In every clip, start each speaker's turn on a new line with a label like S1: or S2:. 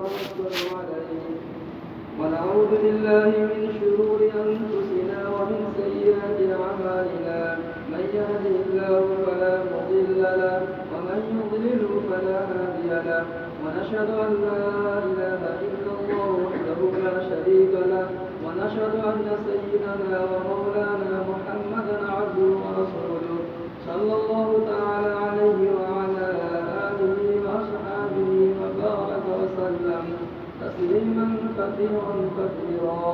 S1: ونصبر عليه. ونعوذ بالله من شرور أنفسنا ومن سيئات أعمالنا. من يهده الله فلا مضل له ومن يضلله فلا هادي له. ونشهد أن لا إله إلا الله وحده لا شريك له. ونشهد أن سيدنا ومولانا محمدا عبده ورسوله صلى الله تعالى عليه وعلى آله وأصحابه وبارك وسلم تسليما كثيرا كثيرا.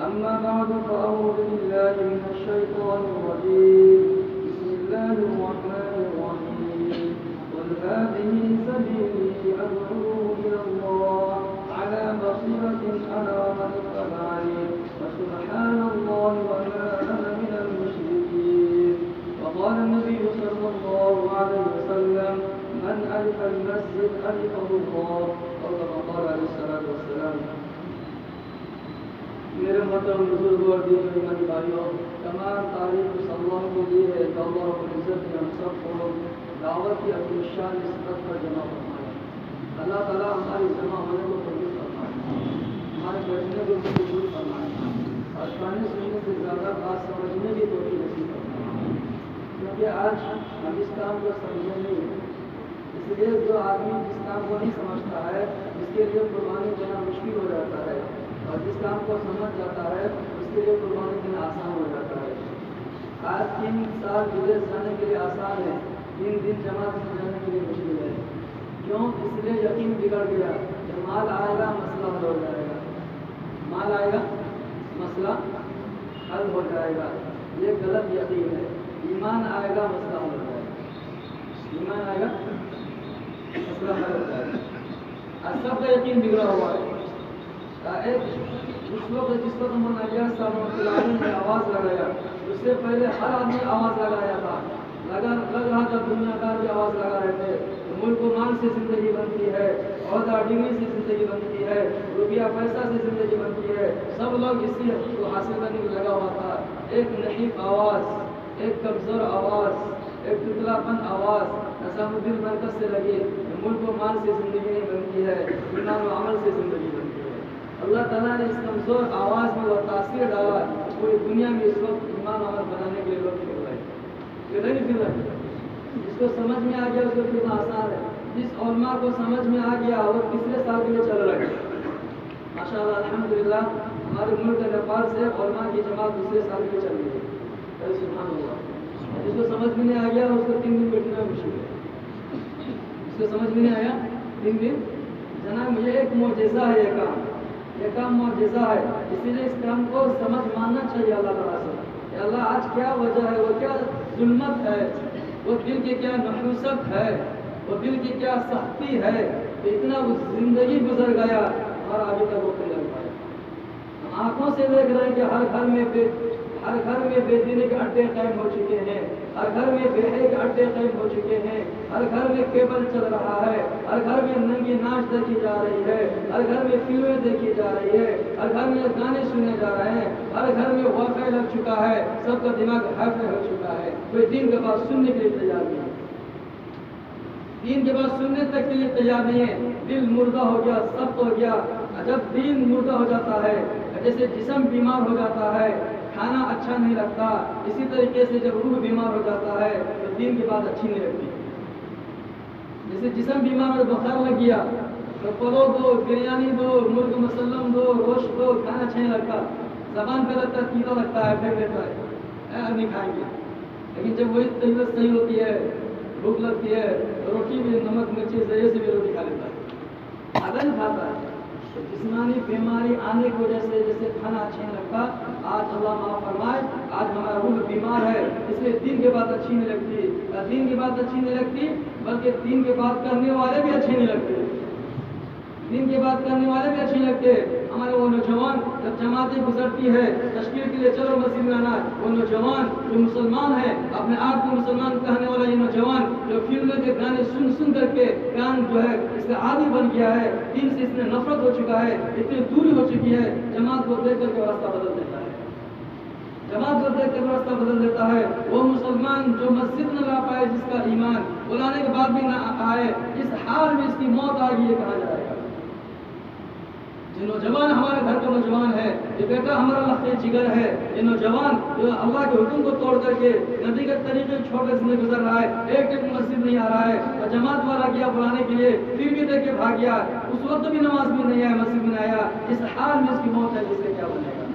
S1: أما بعد فأعوذ بالله من الشيطان الرجيم. بسم الله الرحمن الرحيم. قل هذه سبيلي أدعو إلى الله على بصيرة أنا ومن اتبعني وسبحان الله وما أنا من المشركين. وقال النبي صلى الله عليه وسلم من ألف المسجد ألفه الله أو كما قال عليه الصلاة والسلام. میرے محترم بزرگوں اور دین و ایمانی بھائیوں، تمام تعریف اس اللہ کو دی ہے کہ اللہ رب العزت نے ہم سب کو دعوت کی اپنی شان نسبت پر جمع فرمایا. اللہ تعالیٰ ہماری جمع ہونے کو قبول فرمائے، ہمارے بیٹھنے کو قبول فرمائے اور کہانی سننے سے زیادہ بات سمجھنے کی توفیق نصیب فرمائے. کیونکہ آج ہم اس کام کو سمجھے نہیں، اس لیے جو آدمی جس کام کو نہیں سمجھتا ہے اس کے لیے قربانی دینا مشکل ہو جاتا ہے، اور جس کام کو سمجھ جاتا ہے اس کے لیے قربانی دینا آسان ہو جاتا ہے. آج 3 سال بدیش جانے کے لیے آسان ہے، 3 دن جماعت میں جانے کے لیے مشکل ہے. کیوں؟ اس لیے یقین بگڑ گیا. جب مال آئے گا مسئلہ حل ہو جائے گا، مال آئے گا مسئلہ حل ہو جائے گا. یہ غلط یقین ہے. ایمان آئے گا مسئلہ حل ہو جائے گا، ایمان آئے گا مسئلہ حل ہو جائے گا. آج سب کا یقین بگڑا ہوا ہے. اس وقت جس وقت ہم صاحب نے آواز لگایا، اس سے پہلے ہر آدمی آواز لگایا تھا. لگ رہا تھا دنیا دار بھی آواز لگا رہے تھے. ملک و مال سے زندگی بنتی ہے، عہدہ ڈگری سے زندگی بنتی ہے، روپیہ پیسہ سے زندگی بنتی ہے. سب لوگ اسی کو حاصل کرنے میں لگا ہوا تھا. ایک نحیف آواز، ایک کمزور آواز، ایک ٹکلا پن آواز نظام الدین مرکز سے لگی. ملک و مال سے زندگی نہیں بنتی ہے، ایمان و عمل سے زندگی بنتی ہے. اللہ تعالیٰ نے اس کمزور آواز میں وہ تاثیر ڈالا. پوری دنیا میں اس وقت ایمان عمل بنانے کے لیے لوگ پھر رہے ہیں. جس کو سمجھ میں آ گیا اس کو پھرنا آسان ہے. جس علماء کو سمجھ میں آ گیا وہ تیسرے سال کے لیے چل رہے ہیں. ماشاء اللہ الحمدللہ ہمارے ملک نیپال سے علماء کی جماعت دوسرے سال کے لیے چل رہی ہے. سبحان اللہ. جس کو سمجھ میں نہیں آ گیا اس کو 3 دن بیٹھنا مشکل ہے. جس کو سمجھ میں نہیں آیا 3 دن. جناب یہ ایک معجزہ ہے، یہ کام معجزہ ہے. اسی لیے اس کام کو سمجھ ماننا چاہیے اللہ تعالیٰ سے. کہ اللہ آج کیا وجہ ہے، وہ کیا ظلمت ہے، وہ دل کی کیا نحوست ہے، وہ دل کی کیا سختی ہے کہ اتنا وہ زندگی گزر گیا اور ابھی تک وہ کھل پائے. ہم آنکھوں سے دیکھ رہے ہیں کہ ہر گھر میں بے دینی کے اڈے قائم ہو چکے ہیں، ہر گھر میں بے حیا کے اڈے قائم ہو چکے ہیں، ہر گھر میں کیبل چل رہا ہے، ہر گھر میں ننگی ناچ دیکھی جا رہی ہے، ہر گھر میں فلمیں دیکھی جا رہی ہے، ہر گھر میں گانے سنے جا رہے ہیں، ہر گھر میں وائی فائی لگ چکا ہے. سب کا دماغ ہائی فائی ہو چکا ہے. کوئی دین کے بعد سننے کے لیے تیار نہیں ہے، دین کے بعد سننے تک کے لیے تیار نہیں ہے. دل مردہ ہو گیا، سخت ہو گیا. جب دین مردہ ہو جاتا ہے، جیسے جسم بیمار ہو جاتا ہے، کھانا اچھا نہیں لگتا، اسی طریقے سے جب روح بیمار ہو جاتا ہے تو دین کی بات اچھی نہیں لگتی. جیسے جسم بیمار ہو، بخار لگ گیا تو پلو دو، بریانی دو، مرغ مسلم دو، گوشت دو، کھانا اچھا نہیں لگتا. زبان پہ لگتا ہے، تیتا لگتا ہے، پھر دیتا ہے نہیں کھائیں گے. لیکن جب وہی طبیعت صحیح ہوتی ہے، بھوک لگتی ہے، روٹی بھی نمک مرچی ذریعے سے بھی روٹی کھا لیتا ہے، آدھا نہیں کھاتا ہے. تو جسمانی بیماری آنے کی وجہ سے جیسے کھانا اچھا نہیں لگتا، آج اللہ معاف فرمائے آج ہمارا روح بیمار ہے، اس لیے دین کی بات اچھی نہیں لگتی. دین کی بات اچھی نہیں لگتی بلکہ دین کی بات کرنے والے بھی اچھے نہیں لگتے. دین کی بات کرنے والے بھی اچھے لگتے. ہمارے وہ نوجوان جب جماعتیں گزرتی ہے تشکیل کے لیے چلو مسجد میں آنا، وہ نوجوان جو مسلمان ہے، اپنے آپ کو مسلمان کہنے والا یہ نوجوان جو فلموں کے گانے سن کر کے کان جو ہے اس کا عادی بن گیا ہے، دین سے اس میں نفرت ہو چکا ہے، اتنی دوری ہو چکی ہے، جماعت کو دیکھ کر کے راستہ بدل دیتا ہے. جماعت کو دیکھ کر راستہ بدل دیتا ہے. وہ مسلمان جو مسجد نہ لا پائے، جس کا ایمان بلانے کے بعد بھی نہ آئے، اس حال میں اس کی موت آ گئی، یہ کہا جائے گا. یہ نوجوان ہمارے گھر کا نوجوان ہے، یہ بیٹا ہمارا لخت جگر ہے، یہ نوجوان جو اللہ کے حکم کو توڑ کر کے نبی کے طریقے چھوڑ کر زندگی گزر رہا ہے، ایک مسجد نہیں آ رہا ہے، اور جماعت والا گیا بلانے کے لیے پھر بھی دیکھ کے بھاگ گیا، اس وقت بھی نماز میں نہیں آیا، مسجد میں نہیں آیا، اس حال میں اس کی موت ہے، جس سے کیا بنے گا؟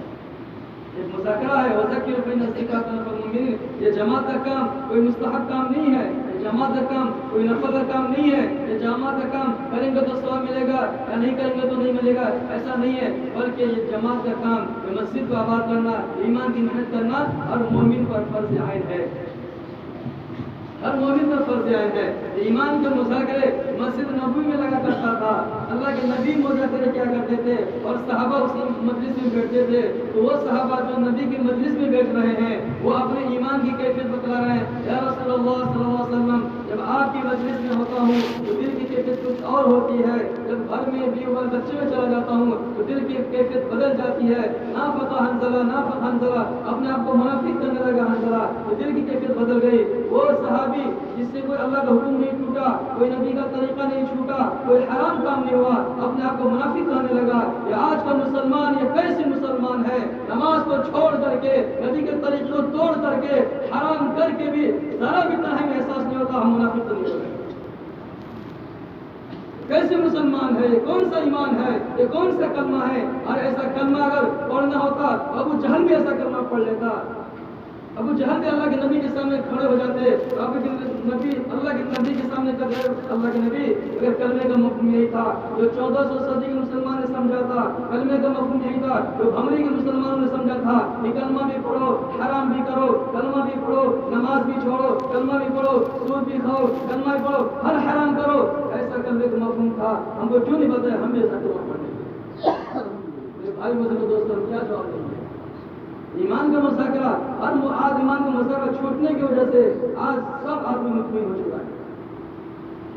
S1: یہ مذاکرہ ہے، وذکر بین الزکات والمؤمنین، یہ جماعت کا کام کوئی مستحب کام نہیں ہے، یہ جماعت کا کام کوئی نفل کا کام نہیں ہے، یہ جماعت کا کام کریں گے تو ثواب ملے گا یا نہیں کریں گے تو نہیں ملے گا، ایسا نہیں ہے، بلکہ یہ جماعت کا کام یہ مسجد کو آباد کرنا، ایمان کی محنت کرنا اور مومن پر فرض عین ہے، ہر مومن پر فرض عین ہے۔ ایمان کے مذاکرے مسجد نبوی میں لگا کرتا تھا، اللہ کے نبی مذاکرے کیا کرتے تھے اور صحابہ اس مجلس میں بیٹھتے تھے، تو وہ صحابہ جو نبی کی مجلس میں بیٹھ رہے ہیں وہ اپنے ایمان کی کیفیت بتلا رہے ہیں، یا رسول اللہ صلی اللہ علیہ وسلم جب آپ کی مجلس میں ہوتا ہوں تو دل کی کیفیت کچھ اور ہوتی ہے، جب گھر میں بھی اور بچے میں چلا جاتا ہوں تو دل کی کیفیت بدل جاتی ہے، نافق حنظلہ اپنے آپ کو منافق کرنے لگا حنظلہ، تو دل کی کیفیت بدل گئی۔ وہ صحابی جس سے کوئی اللہ کا حکم نہیں ٹوٹا، کوئی نبی کا طریقہ نہیں چھوٹا، کوئی حرام کام نہیں ہوا، اپنے آپ کو منافق کہنے لگا۔ یہ آج کا مسلمان یہ کیسے مسلمان ہے، نماز کو چھوڑ کر کے نبی کے طریقے کو توڑ کر کے حرام کر کے بھی ذرا بھی تنہائی میں احساس نہیں ہوتا ہم منافق تو نہیں ہو گئے؟ کیسے مسلمان ہے؟ یہ کون سا ایمان ہے؟ یہ کون سا کلمہ ہے؟ اور ایسا کلمہ اگر پڑھنا ہوتا تو ابو جہل بھی ایسا کلمہ پڑھ لیتا، ابو جہل بھی اللہ کے نبی کے سامنے کھڑے ہو جاتے، اللہ کے نبی کے سامنے اللہ کے نبی اگر کلمے کا مفہوم یہی تھا جو 1400 صدی کے مسلمان نے سمجھا تھا، کلمے کا مفہوم یہی تھا جو بھمری کے مسلمانوں نے سمجھا تھا کہ کلمہ بھی پڑھو، حرام بھی کرو، کلمہ بھی پڑھو، نماز بھی چھوڑو، کلمہ بھی پڑھو، سود بھی کھاؤ، کلمہ بھی پڑھو، ہر حرام کرو، ایسا کلمے کا مفہوم تھا، ہم کو کیوں نہیں بتایا؟ ہم بھی ایسا کلمہ پڑھیں گے۔ بھائی مسلمان دوستوں کیا جواب دیں گے؟ ایمان کا مذاکرہ آج ایمان کا مذاکرہ چھوٹنے کی وجہ سے آج سب آدمی مطمئن ہو چکا ہے،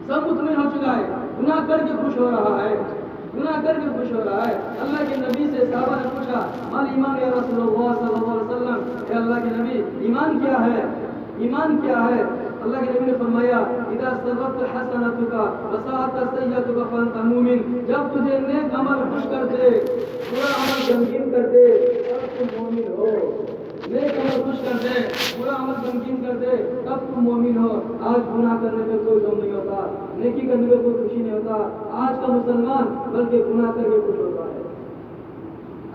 S1: سب مطمئن ہو چکا ہے، گناہ کر کے خوش ہو رہا ہے، گناہ کر کے خوش ہو رہا ہے۔ اللہ کے نبی سے صحابہ نے پوچھا مال ایمان یا رسول اللہ صلی اللہ علیہ وسلم، اے اللہ کے نبی ایمان کیا ہے؟ ایمان کیا ہے؟ اللہ کے نبی نے فرمایا اذا سرت حسنتک وساءت سیئتک فانت مومن، جب تجھے نیک عمل خوش کر دے، برا عمل غمگین کر دے، تب تم مومن ہو۔ نیک عمل خوش کر دے، برا عمل غمگین کر دے، تب تم مومن ہو۔ آج گناہ کرنے پہ کوئی غم نہیں ہوتا، نیکی کرنے پہ کوئی خوشی نہیں ہوتا، آج کا مسلمان بلکہ گناہ کر کے خوش ہوتا ہے،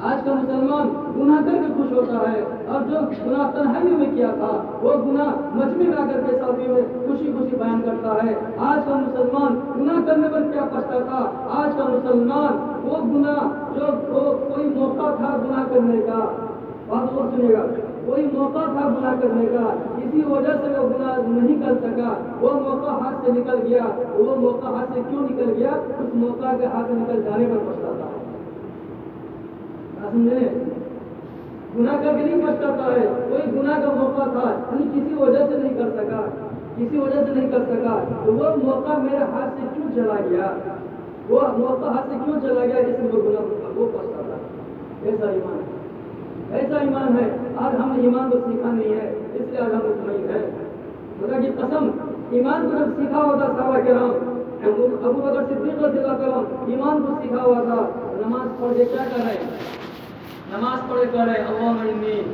S1: آج کا مسلمان گناہ کر کے خوش ہوتا ہے، اور جو گناہ تنہائیوں میں کیا تھا وہ گناہ مجمع میں آ کر کے ساتھیوں میں خوشی خوشی بیان کرتا ہے۔ آج کا مسلمان گناہ کرنے پر کیا پچھتاتا؟ آج کا مسلمان وہ گناہ جو کوئی موقع تھا گناہ کرنے کا، بات اور سنیے گا، کوئی موقع تھا گناہ کرنے کا، کسی وجہ سے وہ گناہ نہیں کر سکا، وہ موقع ہاتھ سے نکل گیا، وہ موقع ہاتھ سے کیوں نکل گیا؟ اس موقع کے ہاتھ سے نکل جانے پر پچھتاتا ہے۔ گناہ کر کے نہیں پچھتاتا ہے، کوئی گناہ کا موقع تھا یعنی کسی وجہ سے نہیں کر سکا، کسی وجہ سے نہیں کر سکا، تو وہ موقع میرے ہاتھ سے کیوں چلا گیا، وہ موقع ہاتھ سے کیوں چلا گیا جس میں وہ گناہ وہ پچھتاتا ہے۔ ایسا ایمان ہے، ایسا ایمان ہے۔ آج ہم نے ایمان کو سیکھا نہیں ہے، اس لیے آج ہم مطمئن ہے۔ خدا کی قسم ایمان کو جب سیکھا ہوتا صحابہ کرام، ابو بکر صدیق رضی اللہ عنہ ایمان کو سیکھا ہوا تھا، نماز پڑھ کے کیا کر رہے ہیں؟ نماز پڑھے کر رہے اللہم انی